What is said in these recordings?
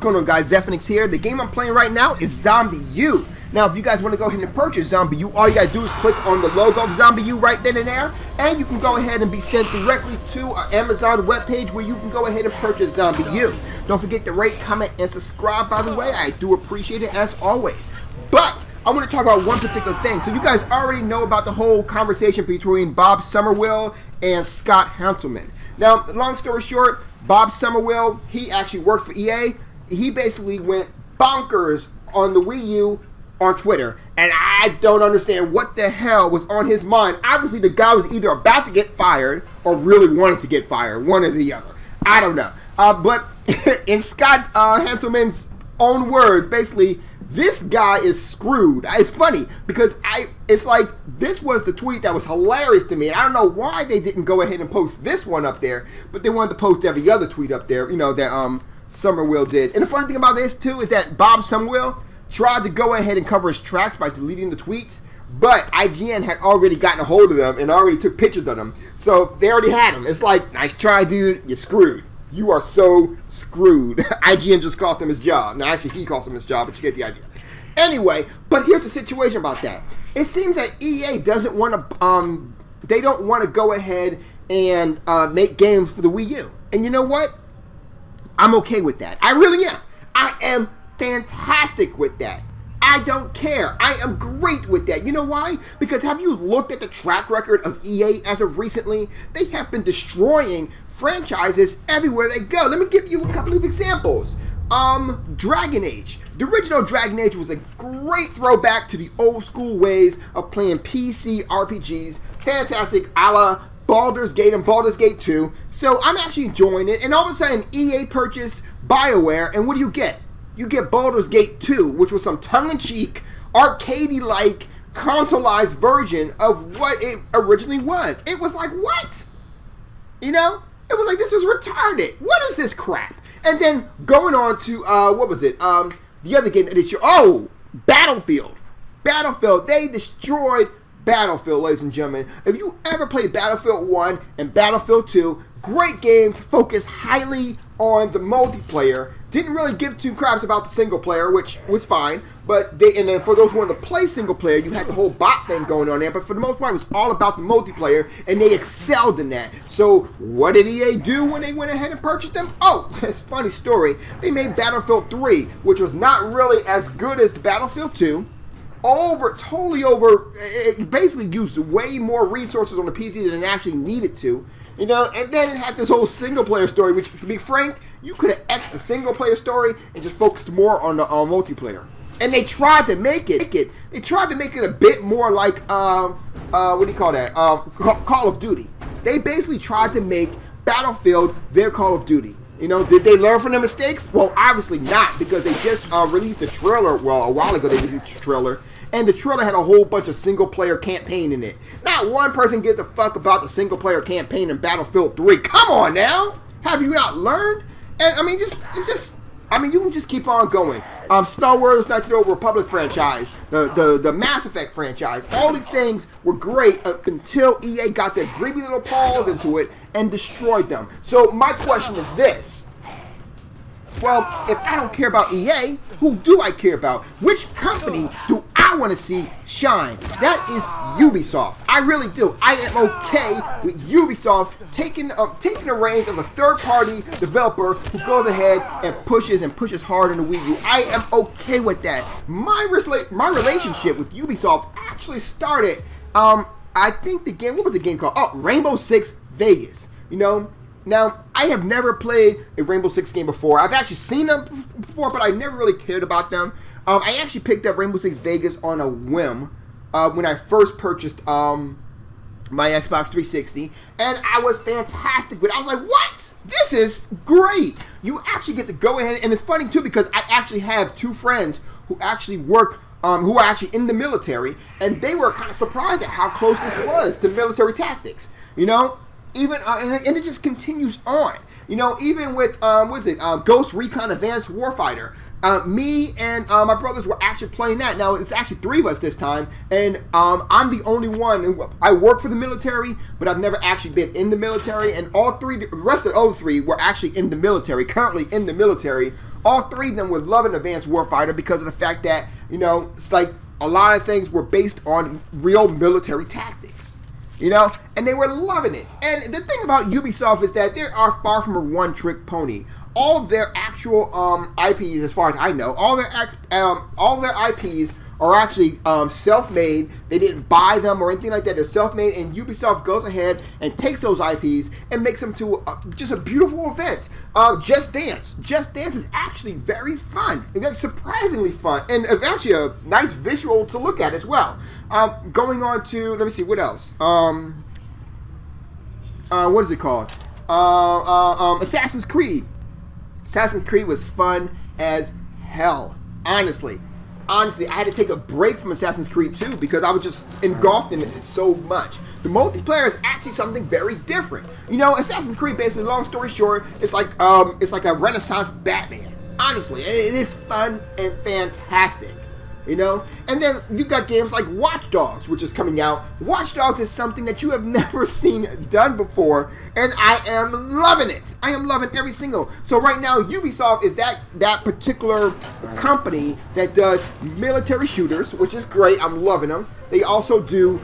going on, guys? Zephyrnix here. The game I'm playing right now is Zombie U. Now, if you guys want to go ahead and purchase Zombie U, all you gotta do is click on the logo of Zombie U right then and there, and you can go ahead and be sent directly to our Amazon webpage where you can go ahead and purchase Zombie U. Don't forget to rate, comment, and subscribe, by the way. I do appreciate it as always. But I want to talk about one particular thing. So you guys already know about the whole conversation between Bob Summerville and Scott Hanselman. Now, long story short, Bob Summerville, he actually works for EA. He basically went bonkers on the Wii U on Twitter, and I don't understand what the hell was on his mind. Obviously, the guy was either about to get fired or really wanted to get fired, one or the other. I don't know. But in Scott Hanselman's own words, basically, this guy is screwed. It's funny because it's like this was the tweet that was hilarious to me. And I don't know why they didn't go ahead and post this one up there, but they wanted to post every other tweet up there, you know, that Summerville did. And the funny thing about this too is that Bob Summerville tried to go ahead and cover his tracks by deleting the tweets, but IGN had already gotten a hold of them and already took pictures of them. So they already had them. It's like, nice try, dude. You're screwed. You are so screwed. IGN just cost him his job. Now, actually, he cost him his job, but you get the idea. Anyway, but here's the situation about that. It seems that EA doesn't want to, they don't want to go ahead and make games for the Wii U. And you know what? I'm okay with that. I really am. I am fantastic with that. I don't care. I am great with that. You know why? Because have you looked at the track record of EA as of recently? They have been destroying franchises everywhere they go. Let me give you a couple of examples. Dragon Age. The original Dragon Age was a great throwback to the old school ways of playing PC RPGs. Fantastic, a la Baldur's Gate and Baldur's Gate 2. So I'm actually enjoying it. And all of a sudden, EA purchased BioWare, and what do you get? You get Baldur's Gate 2, which was some tongue-in-cheek, arcadey-like, consoleized version of what it originally was. It was like, what? You know? It was like, this is retarded. What is this crap? And then going on to, what was it? The other game that they showed. Oh, Battlefield. Battlefield. They destroyed Battlefield, ladies and gentlemen. If you ever played Battlefield 1 and Battlefield 2, great games, focus highly on the multiplayer. Didn't really give two craps about the single player, which was fine. But and then for those who wanted to play single player, you had the whole bot thing going on there. But for the most part, it was all about the multiplayer, and they excelled in that. So what did EA do when they went ahead and purchased them? Oh, it's a funny story. They made Battlefield 3, which was not really as good as Battlefield 2. Totally over, it basically used way more resources on the PC than it actually needed to, you know, and then it had this whole single player story, which, to be frank, you could have X'd the single player story and just focused more on the multiplayer. And they tried to make it a bit more like, what do you call that, Call of Duty. They basically tried to make Battlefield their Call of Duty. You know, did they learn from their mistakes? Well, obviously not, because they just released a trailer. Well, a while ago they released a trailer, and the trailer had a whole bunch of single-player campaign in it. Not one person gives a fuck about the single-player campaign in Battlefield 3. Come on now! Have you not learned? And, I mean, you can just keep on going. Star Wars Knights of the Old Republic franchise, the Mass Effect franchise, all these things were great up until EA got their greedy little paws into it and destroyed them. So my question is this. Well, if I don't care about EA, who do I care about? Which company do I want to see shine? That is Ubisoft. I really do. I am okay with Ubisoft taking the reins of a third-party developer who goes ahead and pushes hard on the Wii U. I am okay with that. My relationship with Ubisoft actually started, I think the game, what was the game called? Oh, Rainbow Six Vegas. You know? Now, I have never played a Rainbow Six game before. I've actually seen them before, but I never really cared about them. I actually picked up Rainbow Six Vegas on a whim when I first purchased my Xbox 360, and I was fantastic with it. I was like, what? This is great. You actually get to go ahead, and it's funny, too, because I actually have two friends who actually work who are actually in the military, and they were kind of surprised at how close this was to military tactics, you know? Even and it just continues on, you know. Even with Ghost Recon Advanced Warfighter, me and my brothers were actually playing that. Now it's actually three of us this time, and I'm the only one who I work for the military, but I've never actually been in the military. And the rest of the other three were actually in the military, currently in the military all three of them were loving Advanced Warfighter because of the fact that, you know, it's like a lot of things were based on real military tactics, you know, and they were loving it. And the thing about Ubisoft is that they are far from a one-trick pony. All of their actual IPs, as far as I know, all their IPs are actually self-made. They didn't buy them or anything like that. They're self-made, and Ubisoft goes ahead and takes those IPs and makes them to just a beautiful event. Just Dance. Just Dance is actually very fun. It's surprisingly fun, and actually a nice visual to look at as well. Going on to, let me see, what else? What is it called? Assassin's Creed. Assassin's Creed was fun as hell, honestly. Honestly, I had to take a break from Assassin's Creed 2 because I was just engulfed in it so much. The multiplayer is actually something very different. You know, Assassin's Creed, basically, long story short, it's like a Renaissance Batman. Honestly, it is fun and fantastic. You know? And then you got games like Watch Dogs, which is coming out. Watch Dogs is something that you have never seen done before, and I am loving it. I am loving every single. So right now, Ubisoft is that particular company that does military shooters, which is great. I'm loving them. They also do,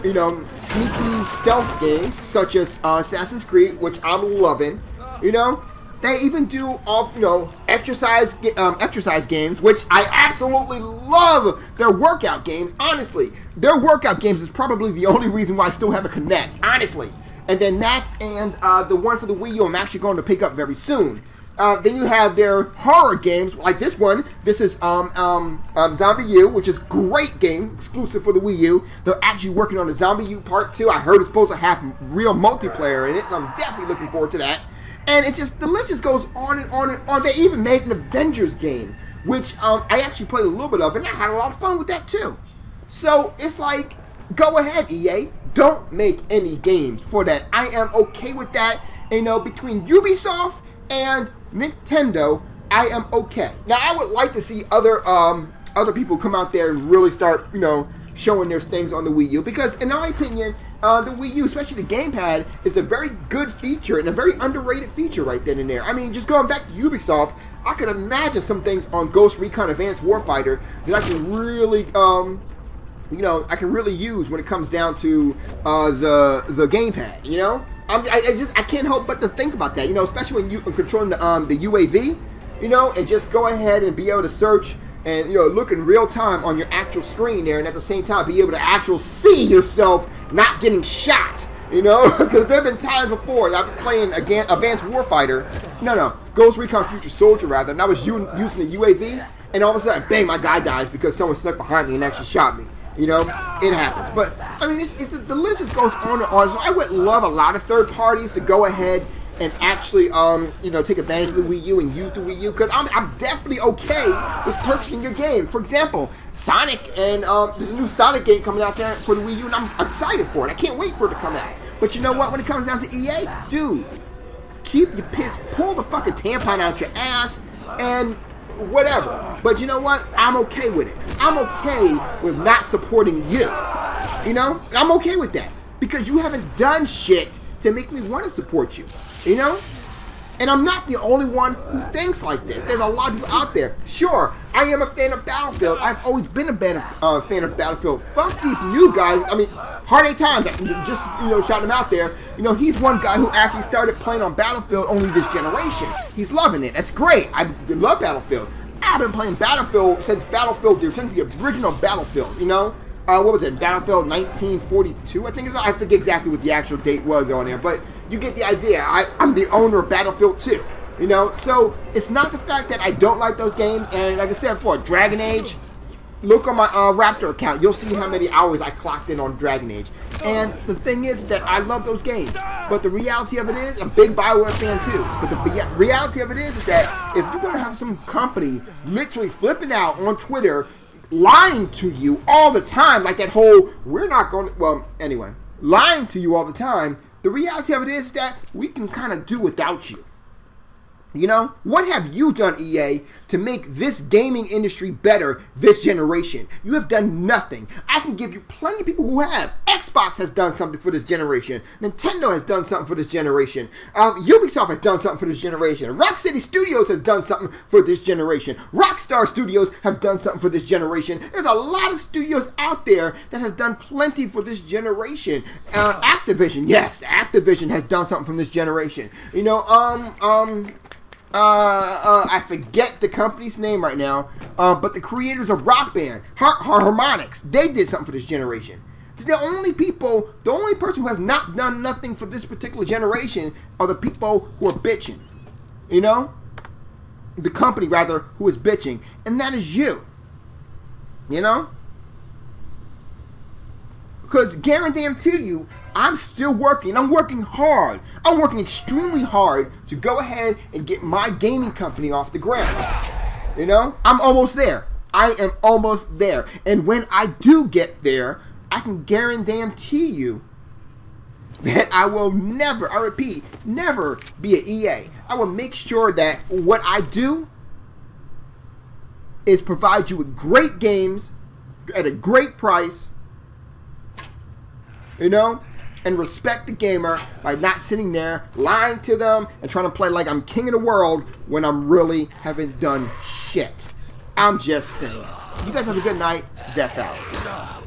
you know, sneaky stealth games, such as Assassin's Creed, which I'm loving. You know? They even do all, you know, exercise games, which I absolutely love. Their workout games, honestly. Their workout games is probably the only reason why I still have a Kinect, honestly. And then that and the one for the Wii U I'm actually going to pick up very soon. Then you have their horror games, like this one. This is Zombie U, which is a great game, exclusive for the Wii U. They're actually working on the Zombie U Part 2. I heard it's supposed to have real multiplayer in it, so I'm definitely looking forward to that. And it just, the list just goes on and on and on. They even made an Avengers game, which I actually played a little bit of, and I had a lot of fun with that too. So it's like, go ahead, EA. Don't make any games for that. I am okay with that. You know, between Ubisoft and Nintendo, I am okay. Now, I would like to see other people come out there and really start, you know, showing their things on the Wii U, because in my opinion, the Wii U, especially the gamepad, is a very good feature and a very underrated feature right then and there. I mean, just going back to Ubisoft, I could imagine some things on Ghost Recon Advanced Warfighter that I can really, you know, I can really use when it comes down to the gamepad. You know, I can't help but to think about that. You know, especially when you're controlling the UAV, you know, and just go ahead and be able to search and, you know, look in real time on your actual screen there, and at the same time be able to actually see yourself not getting shot, you know, because there have been times before that I've been playing again Advanced Warfighter, Ghost Recon Future Soldier rather, and I was using the UAV, and all of a sudden, bang, my guy dies because someone snuck behind me and actually shot me. You know, it happens. But, I mean, the list just goes on and on. So I would love a lot of third parties to go ahead and actually, you know, take advantage of the Wii U and use the Wii U, because I'm definitely okay with purchasing your game. For example, Sonic, and there's a new Sonic game coming out there for the Wii U, and I'm excited for it. I can't wait for it to come out. But you know what? When it comes down to EA, dude, keep your piss, pull the fucking tampon out your ass, and whatever. But you know what? I'm okay with it. I'm okay with not supporting you. You know? I'm okay with that, because you haven't done shit to make me want to support you. You know? And I'm not the only one who thinks like this. There's a lot of people out there. Sure, I am a fan of Battlefield. I've always been a fan of Battlefield. Fuck these new guys. I mean, Hard 8 Times, just, you know, shout him out there. You know, he's one guy who actually started playing on Battlefield only this generation. He's loving it. That's great. I love Battlefield. I've been playing Battlefield since the original Battlefield, you know? What was it? Battlefield 1942, I think. I forget exactly what the actual date was on there, but you get the idea. I'm the owner of Battlefield 2, you know? So it's not the fact that I don't like those games. And like I said before, Dragon Age, look on my Raptor account. You'll see how many hours I clocked in on Dragon Age. And the thing is that I love those games. But the reality of it is, I'm a big BioWare fan too. But the reality of it is that if you're going to have some company literally flipping out on Twitter, lying to you all the time, like that whole, we're not going to, well, anyway, lying to you all the time, the reality of it is that we can kind of do without you. You know, what have you done, EA, to make this gaming industry better this generation? You have done nothing. I can give you plenty of people who have. Xbox has done something for this generation. Nintendo has done something for this generation. Ubisoft has done something for this generation. Rocksteady Studios has done something for this generation. Rockstar Studios have done something for this generation. There's a lot of studios out there that has done plenty for this generation. Activision, yes, Activision has done something from this generation. You know, I forget the company's name right now, but the creators of Rock Band, Harmonix, they did something for this generation. The only person who has not done nothing for this particular generation are the people who are bitching. You know? The company, rather, who is bitching. And that is you. You know? Because guarantee you, I'm still working. I'm working hard. I'm working extremely hard to go ahead and get my gaming company off the ground. You know? I'm almost there. I am almost there. And when I do get there, I can guarantee you that I will never, I repeat, never be an EA. I will make sure that what I do is provide you with great games at a great price, you know, and respect the gamer by not sitting there lying to them and trying to play like I'm king of the world when I'm really haven't done shit. I'm just saying. You guys have a good night. Zeph out.